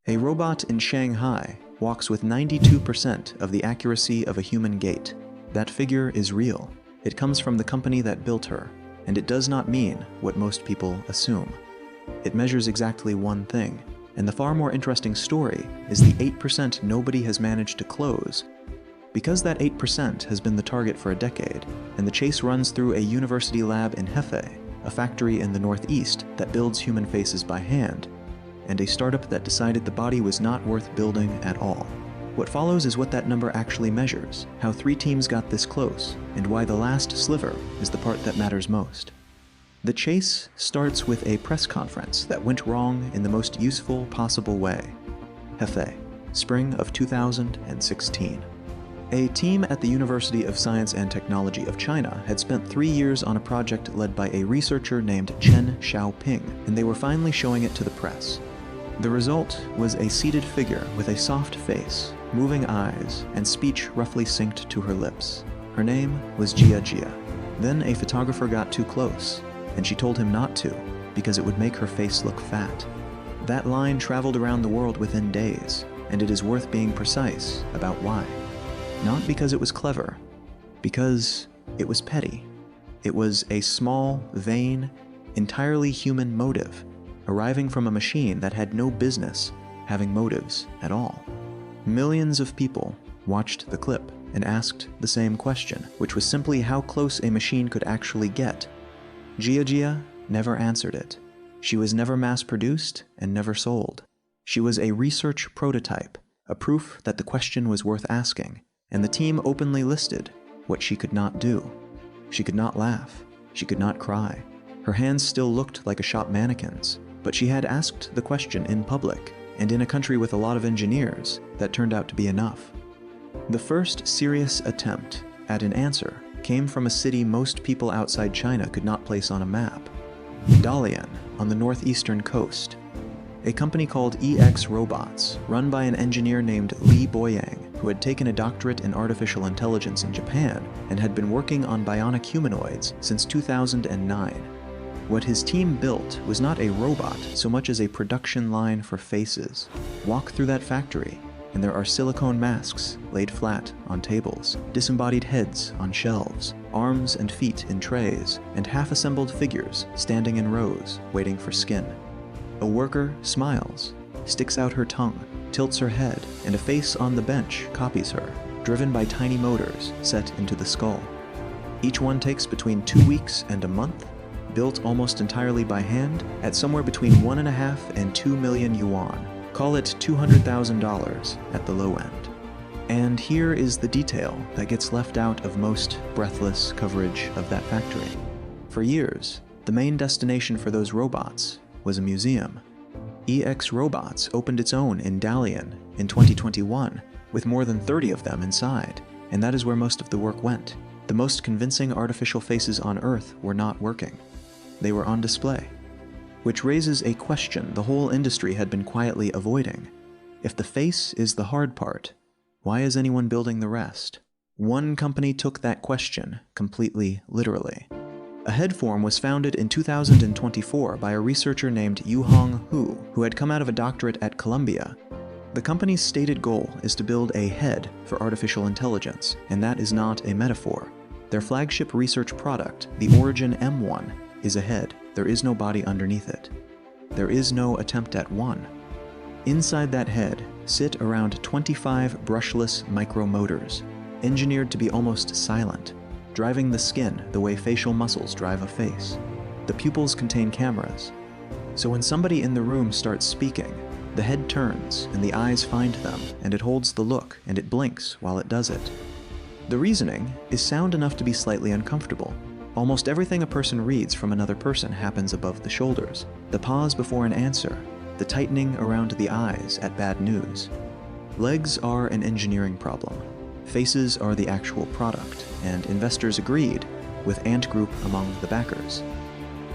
A robot in Shanghai walks with 92% of the accuracy of a human gait. That figure is real. It comes from the company that built her, and it does not mean what most people assume. It measures exactly one thing, and the far more interesting story is the 8% nobody has managed to close. Because that 8% has been the target for a decade, and the chase runs through a university lab in Hefei, a factory in the northeast that builds human faces by hand, and a startup that decided the body was not worth building at all. What follows is what that number actually measures, how 3 teams got this close, and why the last sliver is the part that matters most. The chase starts with a press conference that went wrong in the most useful possible way. Hefei, spring of 2016. A team at the University of Science and Technology of China had spent 3 years on a project led by a researcher named Chen Xiaoping, and they were finally showing it to the press. The result was a seated figure with a soft face, moving eyes, and speech roughly synced to her lips. Her name was Jia. Then a photographer got too close, and she told him not to, because it would make her face look fat. That line traveled around the world within days, and it is worth being precise about why. Not because it was clever, because it was petty. It was a small, vain, entirely human motive, arriving from a machine that had no business having motives at all. Millions of people watched the clip and asked the same question, which was simply how close a machine could actually get. Jia never answered it. She was never mass-produced and never sold. She was a research prototype, a proof that the question was worth asking, and the team openly listed what she could not do. She could not laugh. She could not cry. Her hands still looked like a shop mannequin's, but she had asked the question in public, and in a country with a lot of engineers, that turned out to be enough. The first serious attempt at an answer came from a city most people outside China could not place on a map, Dalian, on the northeastern coast. A company called EX Robots, run by an engineer named Li Boyang, who had taken a doctorate in artificial intelligence in Japan and had been working on bionic humanoids since 2009. What his team built was not a robot so much as a production line for faces. Walk through that factory, and there are silicone masks laid flat on tables, disembodied heads on shelves, arms and feet in trays, and half-assembled figures standing in rows, waiting for skin. A worker smiles, sticks out her tongue, tilts her head, and a face on the bench copies her, driven by tiny motors set into the skull. Each one takes between 2 weeks and a month, built almost entirely by hand at somewhere between 1.5 and 2 million yuan. Call it $200,000 at the low end. And here is the detail that gets left out of most breathless coverage of that factory. For years, the main destination for those robots was a museum. EX Robots opened its own in Dalian in 2021, with more than 30 of them inside, and that is where most of the work went. The most convincing artificial faces on Earth were not working. They were on display. Which raises a question the whole industry had been quietly avoiding. If the face is the hard part, why is anyone building the rest? One company took that question completely literally. A head form was founded in 2024 by a researcher named Yuhong Hu, who had come out of a doctorate at Columbia. The company's stated goal is to build a head for artificial intelligence, and that is not a metaphor. Their flagship research product, the Origin M1, is a head. There is no body underneath it. There is no attempt at one. Inside that head sit around 25 brushless micromotors, engineered to be almost silent, driving the skin the way facial muscles drive a face. The pupils contain cameras, so when somebody in the room starts speaking, the head turns and the eyes find them, and it holds the look and it blinks while it does it. The reasoning is sound enough to be slightly uncomfortable. Almost everything a person reads from another person happens above the shoulders. The pause before an answer, the tightening around the eyes at bad news. Legs are an engineering problem. Faces are the actual product, and investors agreed, with Ant Group among the backers.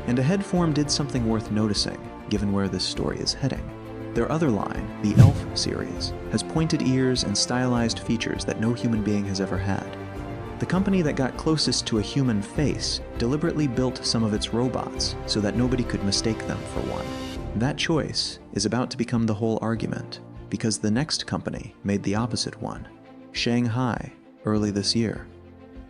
And a head form did something worth noticing, given where this story is heading. Their other line, the Elf series, has pointed ears and stylized features that no human being has ever had. The company that got closest to a human face deliberately built some of its robots so that nobody could mistake them for one. That choice is about to become the whole argument, because the next company made the opposite one, Shanghai, early this year.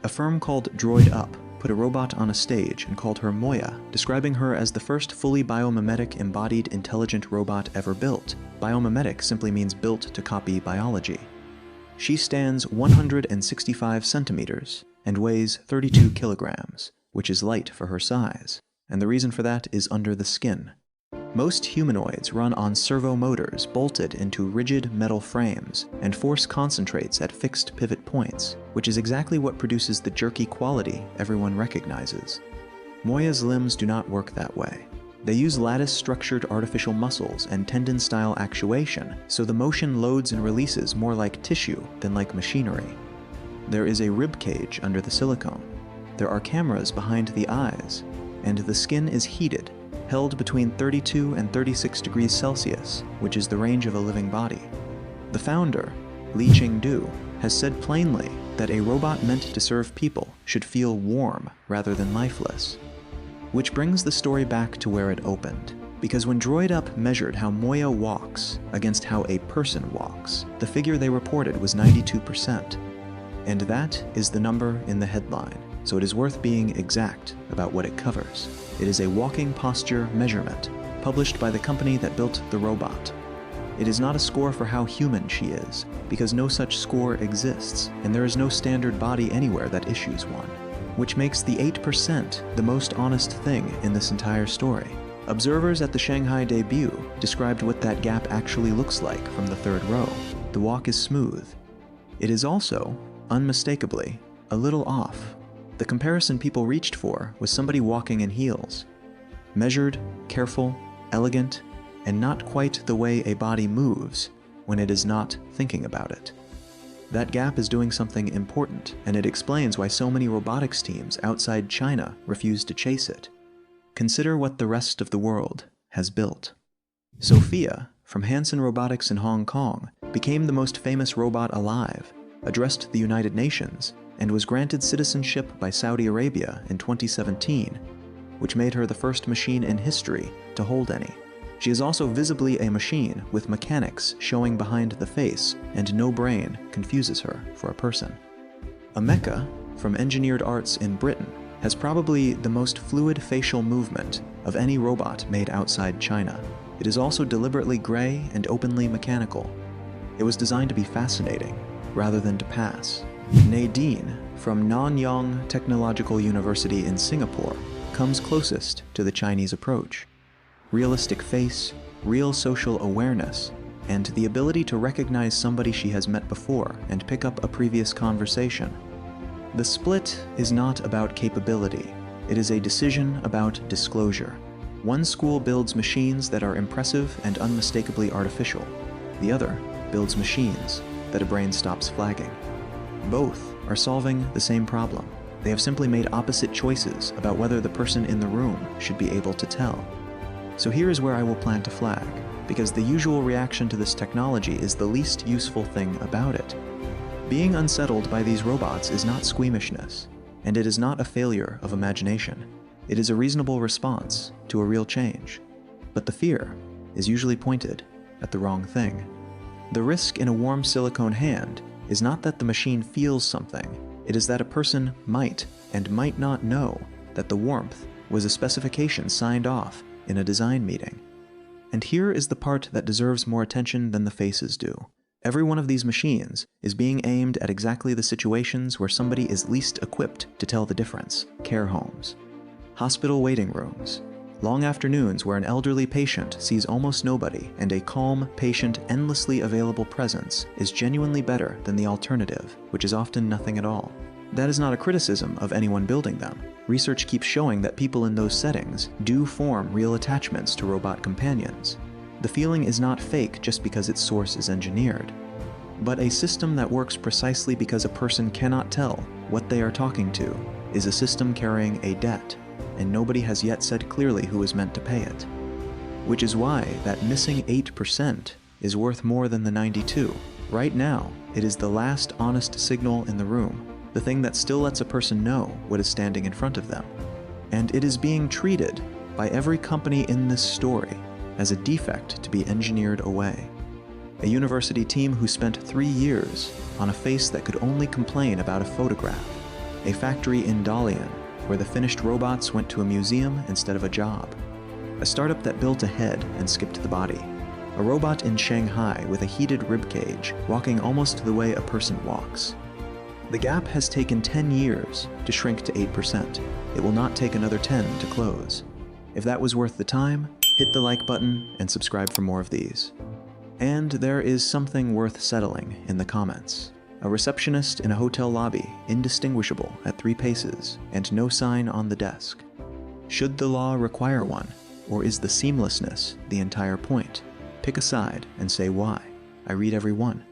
A firm called Droid Up put a robot on a stage and called her Moya, describing her as the first fully biomimetic embodied intelligent robot ever built. Biomimetic simply means built to copy biology. She stands 165 centimeters and weighs 32 kilograms, which is light for her size, and the reason for that is under the skin. Most humanoids run on servo motors bolted into rigid metal frames, and force concentrates at fixed pivot points, which is exactly what produces the jerky quality everyone recognizes. Moya's limbs do not work that way. They use lattice-structured artificial muscles and tendon-style actuation, so the motion loads and releases more like tissue than like machinery. There is a rib cage under the silicone. There are cameras behind the eyes, and the skin is heated, held between 32 and 36 degrees Celsius, which is the range of a living body. The founder, Li Chengdu, has said plainly that a robot meant to serve people should feel warm rather than lifeless. Which brings the story back to where it opened. Because when Droid Up measured how Moya walks against how a person walks, the figure they reported was 92%. And that is the number in the headline, so it is worth being exact about what it covers. It is a walking posture measurement, published by the company that built the robot. It is not a score for how human she is, because no such score exists, and there is no standard body anywhere that issues one, which makes the 8% the most honest thing in this entire story. Observers at the Shanghai debut described what that gap actually looks like from the third row. The walk is smooth. It is also, unmistakably, a little off. The comparison people reached for was somebody walking in heels. Measured, careful, elegant, and not quite the way a body moves when it is not thinking about it. That gap is doing something important, and it explains why so many robotics teams outside China refuse to chase it. Consider what the rest of the world has built. Sophia, from Hanson Robotics in Hong Kong, became the most famous robot alive, addressed the United Nations, and was granted citizenship by Saudi Arabia in 2017, which made her the first machine in history to hold any. She is also visibly a machine with mechanics showing behind the face, and no brain confuses her for a person. Emeka, from Engineered Arts in Britain, has probably the most fluid facial movement of any robot made outside China. It is also deliberately gray and openly mechanical. It was designed to be fascinating, rather than to pass. Nadine, from Nanyang Technological University in Singapore, comes closest to the Chinese approach. Realistic face, real social awareness, and the ability to recognize somebody she has met before and pick up a previous conversation. The split is not about capability. It is a decision about disclosure. One school builds machines that are impressive and unmistakably artificial. The other builds machines that a brain stops flagging. Both are solving the same problem. They have simply made opposite choices about whether the person in the room should be able to tell. So here is where I will plant a flag, because the usual reaction to this technology is the least useful thing about it. Being unsettled by these robots is not squeamishness, and it is not a failure of imagination. It is a reasonable response to a real change. But the fear is usually pointed at the wrong thing. The risk in a warm silicone hand is not that the machine feels something, it is that a person might and might not know that the warmth was a specification signed off in a design meeting. And here is the part that deserves more attention than the faces do. Every one of these machines is being aimed at exactly the situations where somebody is least equipped to tell the difference. Care homes, hospital waiting rooms, long afternoons where an elderly patient sees almost nobody, and a calm, patient, endlessly available presence is genuinely better than the alternative, which is often nothing at all. That is not a criticism of anyone building them. Research keeps showing that people in those settings do form real attachments to robot companions. The feeling is not fake just because its source is engineered. But a system that works precisely because a person cannot tell what they are talking to is a system carrying a debt, and nobody has yet said clearly who is meant to pay it. Which is why that missing 8% is worth more than the 92. Right now, it is the last honest signal in the room, the thing that still lets a person know what is standing in front of them. And it is being treated by every company in this story as a defect to be engineered away. A university team who spent 3 years on a face that could only complain about a photograph. A factory in Dalian, where the finished robots went to a museum instead of a job. A startup that built a head and skipped the body. A robot in Shanghai with a heated ribcage, walking almost the way a person walks. The gap has taken 10 years to shrink to 8%. It will not take another 10 to close. If that was worth the time, hit the like button and subscribe for more of these. And there is something worth settling in the comments. A receptionist in a hotel lobby, indistinguishable at 3 paces, and no sign on the desk. Should the law require one, or is the seamlessness the entire point? Pick a side and say why. I read every one.